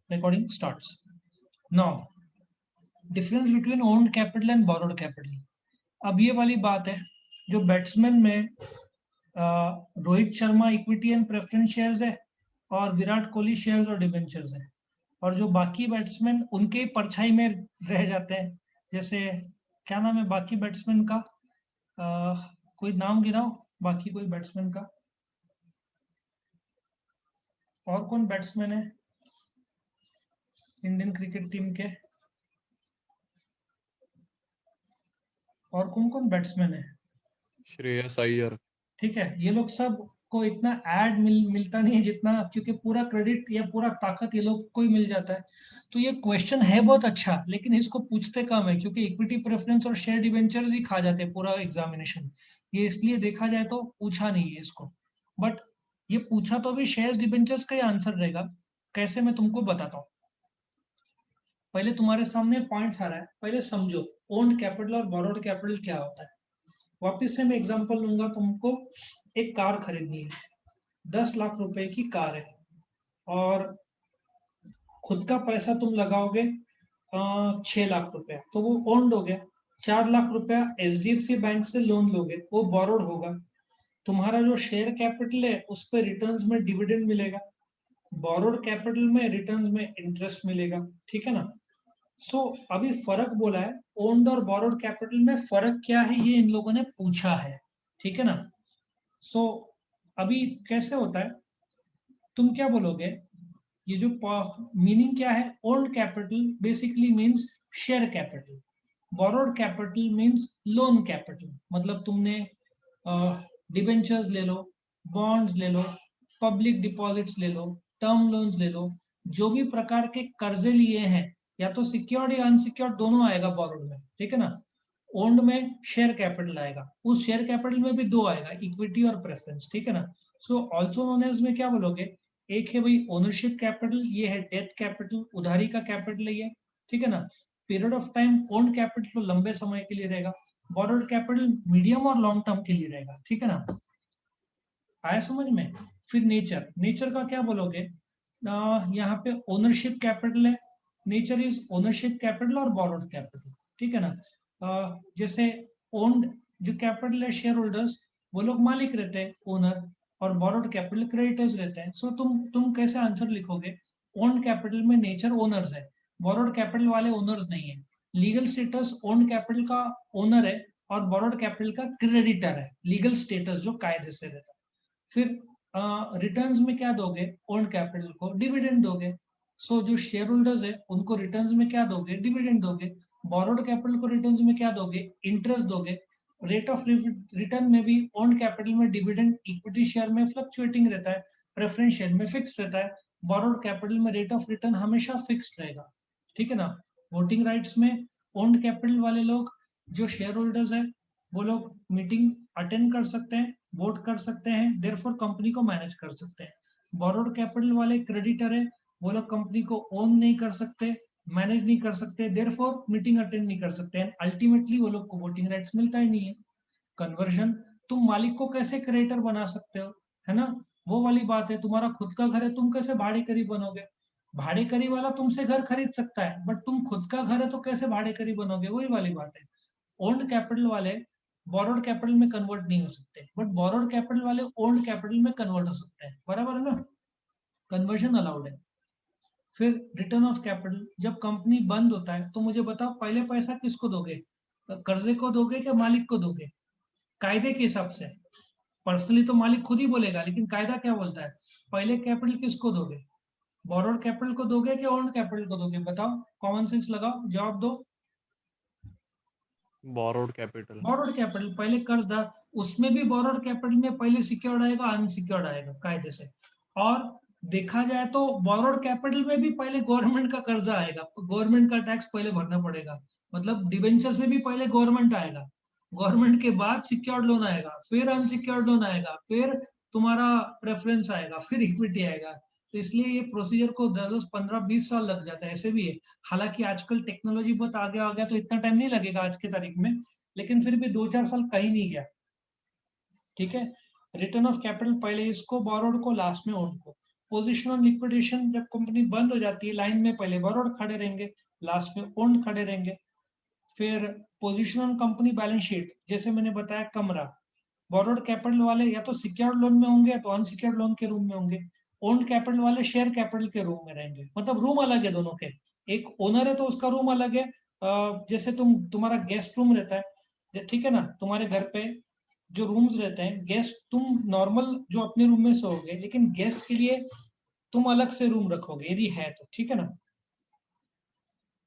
Recording starts. Now, difference between owned capital and borrowed capital. अब ये वाली बात है जो बैट्समैन में Rohit Sharma equity and preference shares है और विराट कोहली शेयर्स और डिबेंचर्स है, और जो बाकी बैट्समैन उनके परछाई में रह जाते हैं। जैसे क्या नाम है बाकी बैट्समैन का? कोई नाम गिनाओ बाकी कोई बैट्समैन का। और कौन बैट्समैन है इंडियन क्रिकेट टीम के? और कौन कौन बैट्समैन है? श्रेयस अय्यर। ठीक है, ये लोग सब को इतना ऐड मिलता नहीं है जितना, क्योंकि पूरा क्रेडिट या पूरा ताकत ये लोग को ही मिल जाता है। तो ये क्वेश्चन है बहुत अच्छा, लेकिन इसको पूछते कम है क्योंकि इक्विटी प्रेफरेंस और शेयर डिवेंचर्स ही खा जाते हैं पूरा एग्जामिनेशन। ये इसलिए देखा जाए तो पूछा नहीं है इसको, बट ये पूछा तो भी शेयर डिवेंचर्स का ही आंसर रहेगा। कैसे, मैं तुमको बताता हूँ। पहले तुम्हारे सामने पॉइंट्स आ रहा है, पहले समझो ओन्ड कैपिटल और बोरोड कैपिटल क्या होता है। वापिस से मैं एग्जांपल लूंगा। तुमको एक कार खरीदनी है, 10 लाख रुपए की कार है, और खुद का पैसा तुम लगाओगे 6 लाख रुपया, तो वो ओन्ड हो गया। 4 लाख रुपया HDFC बैंक से लोन लोगे, वो बोरोड होगा। तुम्हारा जो शेयर कैपिटल है उस पर रिटर्न्स में डिविडेंड मिलेगा, बोरोड कैपिटल में रिटर्न्स में इंटरेस्ट मिलेगा। ठीक है ना? सो अभी फर्क बोला है, ओन्ड और बोरोड कैपिटल में फर्क क्या है ये इन लोगों ने पूछा है। ठीक है ना? सो अभी कैसे होता है, तुम क्या बोलोगे? ये जो मीनिंग क्या है, owned capital basically means share capital, borrowed capital means loan capital. मतलब तुमने डिबेंचर्स ले लो, बॉन्ड्स ले लो, पब्लिक डिपॉजिट्स ले लो, टर्म लोन्स ले लो, जो भी प्रकार के कर्जे लिए हैं, या तो सिक्योर्ड या अनसिक्योर्ड दोनों आएगा बोरोड में। ठीक है ना? ओन्ड में शेयर कैपिटल आएगा, उस शेयर कैपिटल में भी दो आएगा, इक्विटी और प्रेफरेंस। ठीक है ना? सो ऑल्सो नोन एज में क्या बोलोगे? एक है भाई ओनरशिप कैपिटल, ये है डेथ कैपिटल, उधारी का कैपिटल है ये। ठीक है ना? Period of time owned capital तो लंबे समय के लिए रहेगा, बोरोड कैपिटल मीडियम और लॉन्ग टर्म के लिए रहेगा। ठीक है ना? आया समझ में? फिर नेचर, नेचर का क्या बोलोगे? यहाँ पे ओनरशिप कैपिटल है, नेचर इज ओनरशिप कैपिटल और बोरोड कैपिटल। ठीक है ना? जैसे ओन्ड जो कैपिटल है शेयर होल्डर्स, वो लोग मालिक रहते हैं, ओनर, और बोरोड कैपिटल क्रेडिटर्स रहते हैं। सो तुम कैसे आंसर लिखोगे? ओन्ड कैपिटल में नेचर ओनर्स है, बोरोड कैपिटल वाले ओनर्स नहीं है। लीगल स्टेटस ओन्ड कैपिटल का ओनर है और बोरोड कैपिटल का क्रेडिटर है, लीगल स्टेटस जो कायदे से रहता है। फिर रिटर्न्स में क्या दोगे? ओन्ड कैपिटल को डिविडेंड दोगे। सो जो शेयर होल्डर्स है उनको रिटर्न्स में क्या दोगे? डिविडेंड दोगे। बोरोड कैपिटल को रिटर्न्स में क्या दोगे? इंटरेस्ट दोगे। रेट ऑफ रिटर्न में भी ओन्ड कैपिटल में डिविडेंड इक्विटी शेयर में फ्लक्चुएटिंग रहता है, प्रेफरेंस शेयर में फिक्स रहता है। बोरोड कैपिटल में रेट ऑफ रिटर्न हमेशा फिक्स्ड रहेगा। ठीक है ना? वोटिंग राइट्स में ओन्ड कैपिटल वाले लोग, जो शेयर होल्डर्स है, वो लोग मीटिंग अटेंड कर सकते हैं, वोट कर सकते हैं, देयरफॉर कंपनी को मैनेज कर सकते हैं। बोरोड कैपिटल वाले क्रेडिटर है, वो लोग कंपनी को ओन नहीं कर सकते, मैनेज नहीं कर सकते, देयरफॉर मीटिंग अटेंड नहीं कर सकते हैं। अल्टीमेटली वो लोग को वोटिंग राइट्स मिलता ही नहीं है। कन्वर्जन, तुम मालिक को कैसे क्रेडिटर बना सकते हो, है ना? वो वाली बात है। तुम्हारा खुद का घर है, तुम कैसे भाड़ेकरी बनोगे? भाड़ेकरी वाला तुमसे घर खरीद सकता है, बट तुम खुद का घर है तो कैसे भाड़ेकरी बनोगे? वही वाली बात है। ओन्ड कैपिटल वाले बोरोड कैपिटल में कन्वर्ट नहीं हो सकते, बट बोरोड कैपिटल वाले ओन्ड कैपिटल में कन्वर्ट हो सकते हैं। बराबर है ना? कन्वर्जन अलाउड है। फिर रिटर्न ऑफ कैपिटल, जब कंपनी बंद होता है तो मुझे बताओ पहले पैसा किसको दोगे? कर्जे को दोगे कि मालिक को दोगे? कायदे के हिसाब से पर्सनली तो मालिक खुद ही बोलेगा, लेकिन कायदा क्या बोलता है? पहले कैपिटल किसको दोगे? बोरोड कैपिटल को दोगे कि ओन्ड कैपिटल को दोगे? बताओ, कॉमन सेंस लगाओ, जवाब दो। Borrowed capital. बोरोड कैपिटल पहले कर्जदार, उसमें भी बोरोड कैपिटल में पहले सिक्योर्ड आएगा, अनसिक्योर्ड आएगा कायदे से। और देखा जाए तो बोरोड कैपिटल में भी पहले गवर्नमेंट का कर्जा आएगा, तो गवर्नमेंट का टैक्स पहले भरना पड़ेगा। मतलब डिवेंचर से भी पहले गवर्नमेंट आएगा, गवर्नमेंट के बाद सिक्योर्ड लोन आएगा, फिर अनसिक्योर्ड लोन आएगा, फिर तुम्हारा प्रेफरेंस आएगा, फिर इक्विटी आएगा। तो इसलिए ये प्रोसीजर को 10-15-20 साल लग जाता है, ऐसे भी है। हालांकि आजकल टेक्नोलॉजी बहुत आगे आ गया तो इतना टाइम नहीं लगेगा आज के तारीख में, लेकिन फिर भी 2-4 साल कहीं नहीं गया। ठीक है? रिटर्न ऑफ कैपिटल पहले इसको, बोरोड को लास्ट में, ओन्ड को। पोजीशन ऑन लिक्विडेशन, जब कंपनी बंद हो जाती है, लाइन में पहले बोरोड खड़े रहेंगे, लास्ट में ओन्ड खड़े रहेंगे। फिर position on company balance sheet, जैसे मैंने बताया कमरा, बोरोड कैपिटल वाले या तो सिक्योर्ड लोन में होंगे या तो अनसिक्योर्ड लोन के रूम में होंगे। ओन्ड कैपिटल वाले शेयर कैपिटल के रूम में रहेंगे, मतलब रूम अलग है दोनों के। एक ओनर है तो उसका रूम अलग है। जैसे तुम्हारा गेस्ट रूम रहता है, ठीक है ना, तुम्हारे घर पे जो रूम्स रहते हैं, गेस्ट तुम नॉर्मल जो अपने रूम में सोओगे, लेकिन गेस्ट के लिए तुम अलग से रूम रखोगे यदि है तो, ठीक है ना।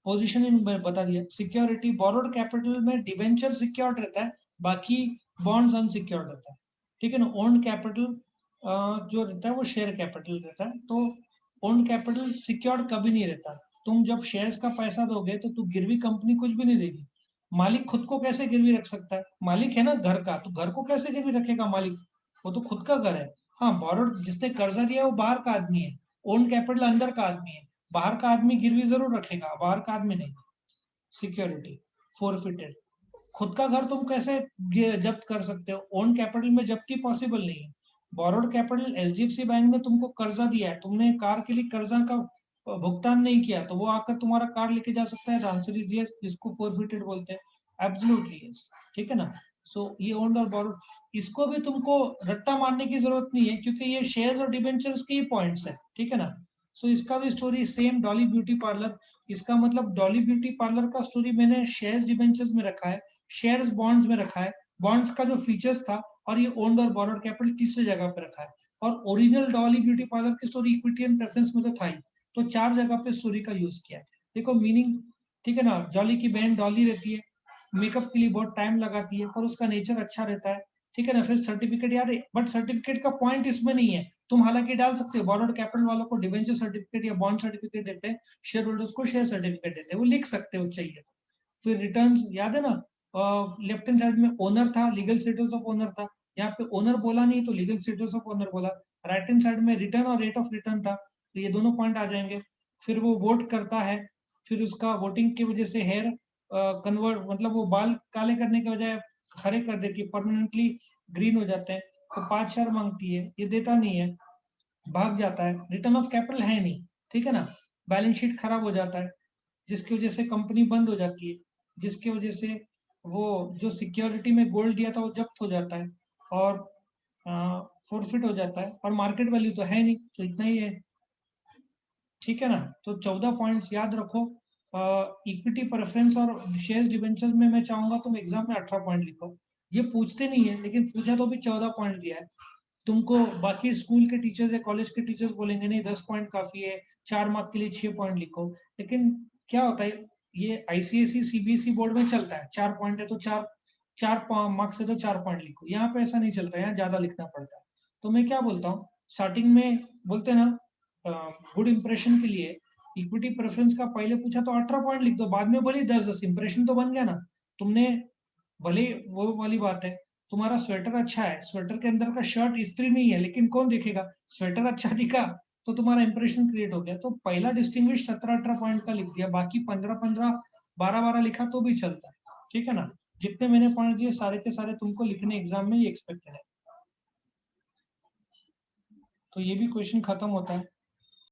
पोजीशन इन बता दिया। सिक्योरिटी, बोरोड कैपिटल में डिवेंचर सिक्योर्ड रहता है, बाकी बॉन्ड्स अनसिक्योर्ड रहता है, ठीक है ना। ओन्ड कैपिटल जो रहता है वो शेयर कैपिटल रहता है, तो ओन्ड कैपिटल सिक्योर्ड कभी नहीं रहता। तुम जब शेयर्स का पैसा दोगे तो तू गिरवी कंपनी कुछ भी नहीं देगी। मालिक खुद को कैसे गिरवी रख सकता है, मालिक है ना घर का, तो घर को कैसे गिरवी रखेगा मालिक, वो तो खुद का घर है। हाँ, बोरोड जिसने कर्जा दिया है वो बाहर का आदमी है, ओन्ड कैपिटल अंदर का आदमी है, बाहर का आदमी गिरवी जरूर रखेगा, बाहर का आदमी नहीं। Security forfeited. खुद का घर तुम कैसे जब्त कर सकते हो, ओन कैपिटल में जब्ती पॉसिबल नहीं है। बोरोड कैपिटल, एचडीएफसी बैंक ने तुमको कर्जा दिया है, तुमने कार के लिए कर्जा का भुगतान नहीं किया तो वो आकर तुम्हारा कार लेके जा सकता है, द आंसर इज यस, जिसको फोरफिटेड बोलते हैं। एब्सोल्युटली यस, ठीक है ना। सो ये ओन्ड और बोरोड, इसको भी तुमको रट्टा मारने की जरूरत नहीं है, क्योंकि ये शेयर्स और डिबेंचर्स के ही पॉइंट्स है, ठीक है ना। सो इसका भी story same, Dolly beauty parlour. इसका मतलब डॉली ब्यूटी पार्लर का स्टोरी मैंने शेयर्स डिबेंचर्स में रखा है, शेयर्स बॉन्ड्स में रखा है, बॉन्ड्स का जो फीचर्स था, और ये ओन्ड और बोरोड कैपिटल तीसरी जगह पे रखा है। और ओरिजिनल डॉली ब्यूटी पार्लर की स्टोरी इक्विटी एंड प्रेफरेंस में तो था ही, तो 4 जगह पे स्टोरी का यूज किया है। देखो मीनिंग, ठीक है ना। जॉली की बहन डॉली रहती है, मेकअप के लिए बहुत टाइम लगाती है, पर उसका नेचर अच्छा रहता है, ठीक है ना। फिर सर्टिफिकेट याद है, बट सर्टिफिकेट का पॉइंट इसमें नहीं है। तुम हालांकि डाल सकते हो, बोरोड कैपिटल वालों को डिवेंचर सर्टिफिकेट या बॉन्ड सर्टिफिकेट देते हैं, शेयर होल्डर्स को शेयर सर्टिफिकेट देते हैं, वो लिख सकते हो चाहिए। फिर रिटर्न्स याद है ना, लेफ्ट हैंड साइड में ओनर था, लीगल स्टेटस ऑफ ओनर था, यहाँ पे ओनर बोला नहीं तो लीगल स्टेटस ऑफ ओनर बोला। राइट हैंड साइड में रिटर्न और रेट ऑफ रिटर्न था, तो ये दोनों पॉइंट आ जाएंगे। फिर वो वोट करता है, फिर उसका वोटिंग की वजह से हेयर कन्वर्ट, मतलब वो बाल काले करने के बजाय हरे कर देती है, परमानेंटली ग्रीन हो जाते हैं, तो 5 शेयर मांगती है, ये देता नहीं है, भाग जाता है, रिटर्न ऑफ कैपिटल है नहीं, ठीक है ना। बैलेंस शीट खराब हो जाता है, जिसकी वजह से कंपनी बंद हो जाती है, जिसकी वजह से वो जो सिक्योरिटी में गोल्ड दिया था वो जब्त हो जाता है, और फोरफिट हो जाता है, और मार्केट वैल्यू तो है नहीं, तो इतना ही है, ठीक है ना। तो 14 पॉइंट्स याद रखो। इक्विटी प्रेफरेंस और शेयर्स डिबेंचर में मैं चाहूंगा तुम एग्जाम में 18 पॉइंट लिखो। ये पूछते नहीं है, लेकिन पूछा तो भी 14 पॉइंट दिया है तुमको। बाकी स्कूल के टीचर्स या कॉलेज के टीचर्स बोलेंगे नहीं 10 पॉइंट काफी है, 4 मार्क के लिए 6 पॉइंट लिखो, लेकिन क्या होता है, ये आईसीएसई सीबीएसई बोर्ड में चलता है, 4 पॉइंट है तो 4 4 मार्क्स है तो 4 पॉइंट लिखो। यहाँ पे ऐसा नहीं चलता, यहाँ ज्यादा लिखना पड़ता है। तो मैं क्या बोलता हूँ, स्टार्टिंग में बोलते ना, गुड इंप्रेशन के लिए इक्विटी प्रेफरेंस का पहले पूछा तो 18 पॉइंट लिख दो, बाद में बोली 10 इंप्रेशन तो बन गया ना तुमने। भले वो वाली बात है, तुम्हारा स्वेटर अच्छा है, स्वेटर के अंदर का शर्ट इस्त्री नहीं है, लेकिन कौन देखेगा, स्वेटर अच्छा दिखा तो तुम्हारा इंप्रेशन क्रिएट हो गया। तो पहला डिस्टिंग्विश 17-18 पॉइंट का लिख दिया, बाकी 15-15 12-12 लिखा तो भी चलता है, ठीक है ना। जितने मैंने पॉइंट दिए सारे के सारे तुमको लिखने एग्जाम में, ये एक्सपेक्टेड है। तो ये भी क्वेश्चन खत्म होता है।